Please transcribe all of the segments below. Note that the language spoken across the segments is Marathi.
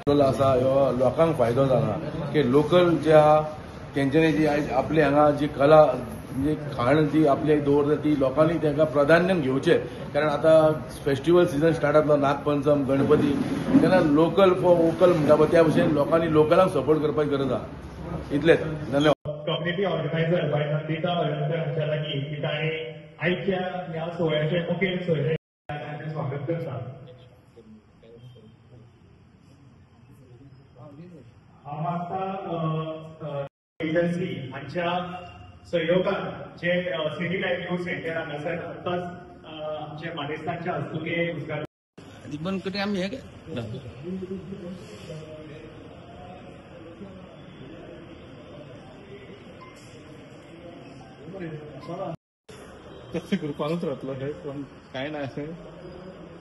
आसा ह्यो लोकांक फायदो जाला की लोकल जे आहा तेंच्यांनी जी आपली हांगा जी कला म्हणजे खाण जी आपली दवरता ती लोकांनी तांकां प्राधान्य घेवचें कारण आता फेस्टिवल सिजन स्टार्ट जातलो नागपंचम गणपती तेन्ना लोकल फॉर वोकल म्हणटा पळय त्या भशेन लोकांनी लोकलांक सपोर्ट करपाची गरज आहा इतलेंच धन्यवाद. Community organiser by Nandita Halarnkar हांच्या लागीं की ताणें आयच्या ह्या सोहळ्याचे मुखेल सोयरे स्वागत करता. हांव आतां एजन्सी हांच्या सहयोगान जे सिटी लायव्हलीहूड सेंटर हांगासर आतांच आमचे मानेस्तांच्या हस्तुके उद्घाटन बंद करून आम्ही हे तसे ग्रुपानूच राहतलो हे पण काय नाही असेल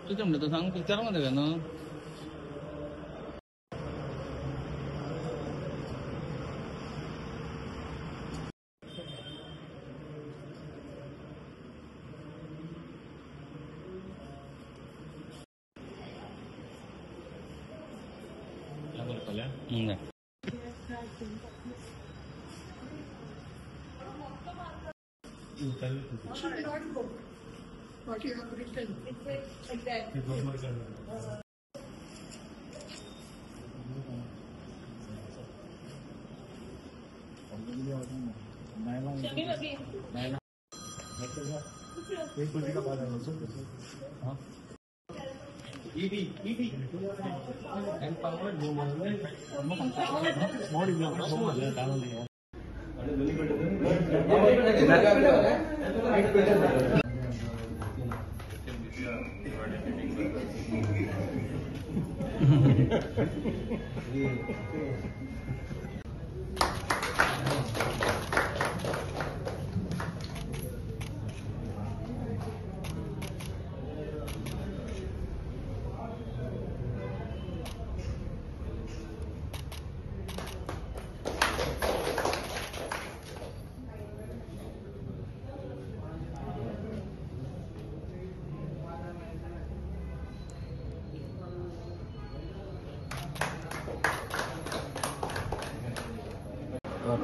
तुझ्या म्हणतो सांग विचार मध्ये ना What you have written. It's like that.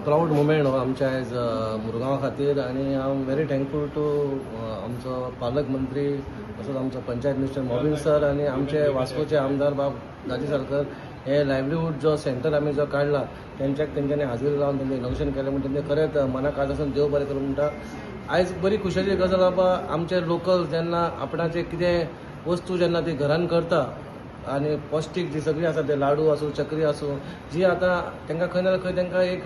Proud moment हो आमच्या आयज मुरगांवा खातीर आनी हांव व्हेरी थँकफूल टू आमचो पालक मंत्री तसोच आमचो पंचायत मिनिस्टर मोबीन सर आनी आमचे वास्कोचे आमदार बाब दाजी साळकर हे लायव्हलीहूड जो सेंटर आमी जो काडला तेंच्यांनी हाजीर जावन तेंचें इनॉग्रेशन केलें म्हणटा तें खरेंच मनाक आज आसून देव बरें करूं म्हणटा. आयज बरी खुशाली गजाल बाबा आमचे लोकल जेन्ना आपणाचें कितें वस्तू जेन्ना ती घरान करता आनी पौश्टीक जी सगळी आसा ते लाडू आसूं चकरी आसूं जी आतां तांकां खंय ना खंय तांकां एक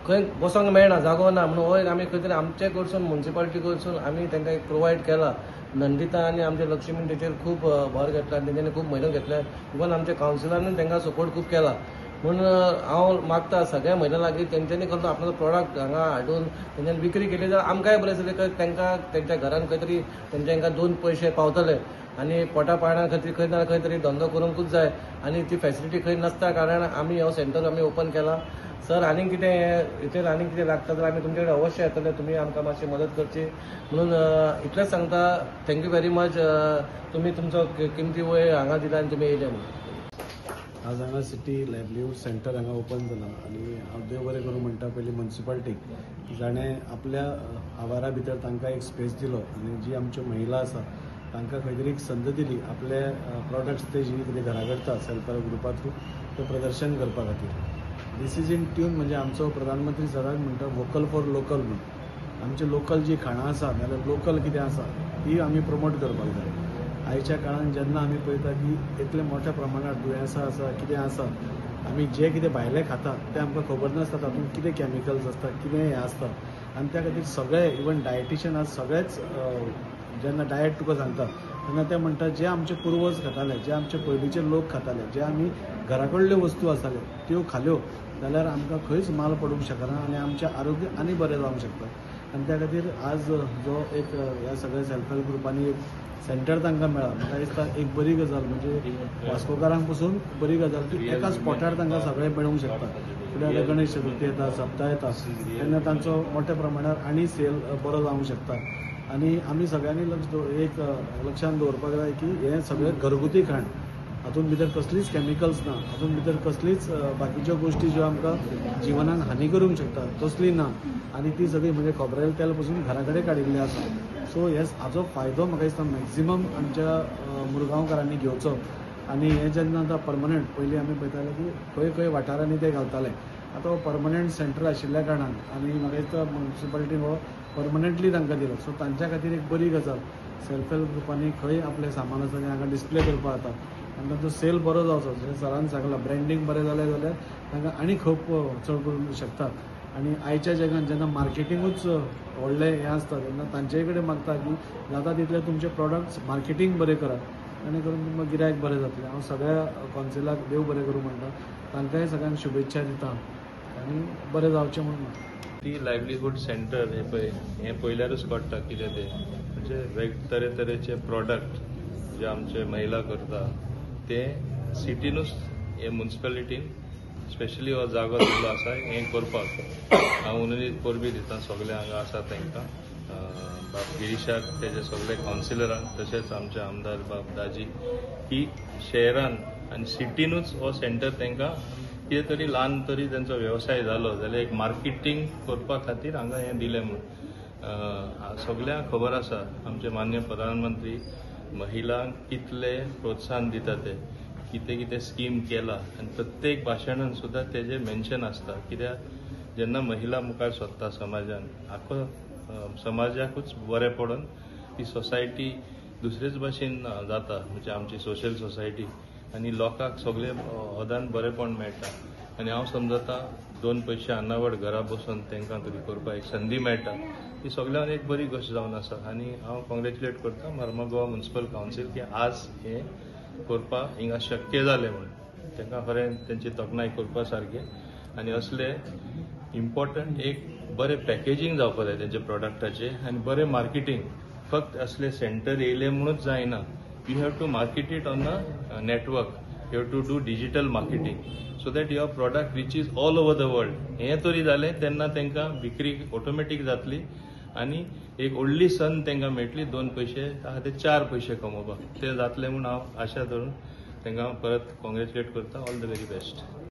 खंय बसोंक मेळना जागो ना म्हणून हो एक आमी खंय तरी आमचे कडसून म्युन्सिपालिटी कडसून आमी तांकां एक प्रोवायड केला. नंदिता आनी आमचे लक्ष्मी तेचेर खूब भर घेतला आनी तेंच्यांनी खूब मेहनत घेतल्या इवन आमच्या कावन्सिलरांनी तांकां सपोर्ट खूब केला. म्हणून हांव मागता सगळ्या महिला लागीं तेंच्यांनी कसलो आपलो प्रॉडक्ट हांगा हाडून तेंच्यांनी विक्री केली जाल्यार आमकांय बरें जातलें तांकां तेंच्या घरान खंय तरी तेंच्यांका 2 पयशे पावतले आनी पोटा पाळण्या खातीर खंय ना खंय तरी धंदो करूंकूच जाय आनी ती फॅसिलिटी खंय नासता कारण आमी हो सेंटर आमी ओपन केला. सर आनीक कितें हेचेर आनीक कितें लागता जाल्यार आमी तुमचे कडेन अवश्य येतले तुमी आमकां मातशी मदत करची म्हणून इतलेंच सांगता थँक्यू व्हेरी मच तुमी तुमचो किमती वेळ हांगा दिला आनी तुमी येयले म्हणून. आज हांगा सिटी लायव्हलीहूड सेंटर हांगा ओपन जाला आनी हांव देव बरें करूं म्हणटा पयलीं म्युन्सिपालिटीक जाणें आपल्या आवारा भितर तांकां एक स्पेस दिलो आनी जी आमच्यो महिला आसा तांकां खंय तरी एक संद दिली आपले प्रॉडक्ट्स ते जी कितें घरा करता सेल्फ हेल्प ग्रुपा थ्रू तें प्रदर्शन करपा खातीर. दीस इज इन ट्यून म्हणजे आमचो प्रधानमंत्री सदांच म्हणटा वोकल फॉर लोकल म्हणून आमचे लोकल जी खाणां आसा नाजाल्यार लोकल कितें आसा ती आमी प्रमोट करपाक जाय. आयच्या काळान जेन्ना आमी पळयता की इतले मोठ्या प्रमाणात दुयेंसां आसा कितें आसा आमी जे कितें भायले खाता तें आमकां खबर नासता तातूंत कितें कॅमिकल्स आसता कितें हें आसता आनी त्या खातीर सगळे इवन डायटिशियन आज सगळेच जेन्ना डायट तुका सांगता तेन्ना ते म्हणटा जे आमचे पुर्वज खाताले जे आमचे पयलींचे लोक खाताले जे आमी घरा कडल्यो वस्तू आसताल्यो त्यो खाल्यो जाल्यार आमकां खंयच माल पडूंक शकना आनी आमचें आरोग्य आनी बरें जावंक शकता. आनी त्या खातीर आज जो एक ह्या सगळ्या सेल्फ हेल्प ग्रुपांनी एक सेंटर तांकां मेळ्ळा म्हाका दिसता एक बरी गजाल म्हणजे वास्कोकारांक पसून बरी गजाल की एका स्पॉटार तांकां सगळें मेळूंक शकता. फुडें आतां गणेश चतुर्थी येता सप्ताह येता तेन्ना तांचो मोठ्या प्रमाणार आनी सेल बरो जावंक शकता. आनी आमी सगळ्यांनी एक लक्षांत दवरपाक जाय की हें सगळें घरगुती खाण हातूंत भितर कसलीच कॅमिकल्स ना, हातूंत भितर कसलीच बाकीच्यो गोश्टी ज्यो आमकां जिवनाक हानी करूंक शकता तसली ना, आनी ती सगळी म्हणजे खोबरेल तेल पसून घरा कडेन काडिल्ली आसा. सो हाचो फायदो म्हाका दिसता मॅक्झिमम आमच्या मुरगांवकारांनी घेवचो. आनी हे जेन्ना आतां परमनंट, पयलीं आमी पळयताले की खंय खंय वाठारांनी ते घालताले, आतां हो परमनंट सेंटर आशिल्ल्या कारणान आनी म्हाका दिसता म्युनिसिपालिटीन हो परमनंटली तांकां दिलो. सो तांच्या खातीर एक बरी गजाल. सेल्फ हेल्प ग्रुपांनी खंय आपलें सामान आसा तें हांगा डिस्प्ले करपाक जाता आनी तांचो सेल बरो जावचो. जशें सरान सांगलां, ब्रँडींग बरें जालें जाल्यार तांकां आनी खप चड करूंक शकता. आनी आयच्या जगान जेन्ना मार्केटिंगूच व्हडलें हें आसता तेन्ना तांचेय कडेन मागता की जाता तितले तुमचे प्रॉडक्ट्स मार्केटिंग बरें करात आनी करून तुमकां गिरायक बरें जातलें. हांव सगळ्या कौन्सिलाक देव बरें करूं म्हणटा. तांकांय सगळ्यांक शुभेच्छा दिता आनी बरें जावचें म्हणून. ती लायव्हलीहूड सेंटर हे पयल्यारूच कळटा कितें तें, म्हणजे तरेतरेचे प्रॉडक्ट जे आमचे महिला करता ते सिटीनूच हे म्युनिसिपालिटीन स्पेशली हो जागो दिल्लो आसा हें करपाक. हांव उनलीत परबी दिता सगळे हांगा आसा तांकां, बाब गिरीशाक, तेजे सगळे कावन्सिलरांक, तशेंच आमचे आमदार बाब दाजी, की शहरान आनी सिटीनूच हो सेंटर तांकां कितें तरी ल्हान तरी तांचो वेवसाय जालो जाल्यार एक मार्केटिंग करपा खातीर हांगा हें दिलें म्हणून. सगळ्यांक खबर आसा आमचे माननीय प्रधानमंत्री महिलांक कितले प्रोत्साहन दिता ते, कितें कितें स्कीम केला आनी प्रत्येक भाशणान सुद्दां तेजें मेन्शन आसता. कित्याक जेन्ना महिला मुखार सरता समाजान, आख्खो समाजाकूच बरें पडोन ती सोसायटी दुसरेच भाशेन जाता, म्हणजे आमची सोशल सोसायटी, आनी लोकांक सगळे ओदान बरेंपण मेळटा. आनी हांव समजता 2 पयशे अन्नावड घरा बसून तांकां तरी करपाक एक संदी मेळटा, ती सगळ्यांक एक बरी गोश्ट जावन आसा. आनी हांव कॉंग्रेच्युलेट करता मार्मा गोवा म्युनिसिपल कावन्सील की आज हें करपाक हिंगा शक्य जालें म्हणून. तांकां खरें तेंची तोखणाय करपा सारकें. आनी असले इम्पॉर्टंट एक बरें पॅकेजींग जावपाक जाय तेंचे प्रॉडक्टाचें आनी बरें मार्केटींग. फक्त असले सेंटर येयले म्हणूच जायना, you have to market it on a network. You have to do digital marketing so that your product reaches all over the world. हे तरी जालें तेन्ना तांकां विक्री ऑटोमॅटीक जातली आनी एक व्हडली संद तांकां मेळटली 2 पयशे आहा ते 4 पयशे कमोवपाक. ते जातले म्हूण हांव आशा धरून तांकां परत कॉंग्रेच्युलेट करता. All the very best.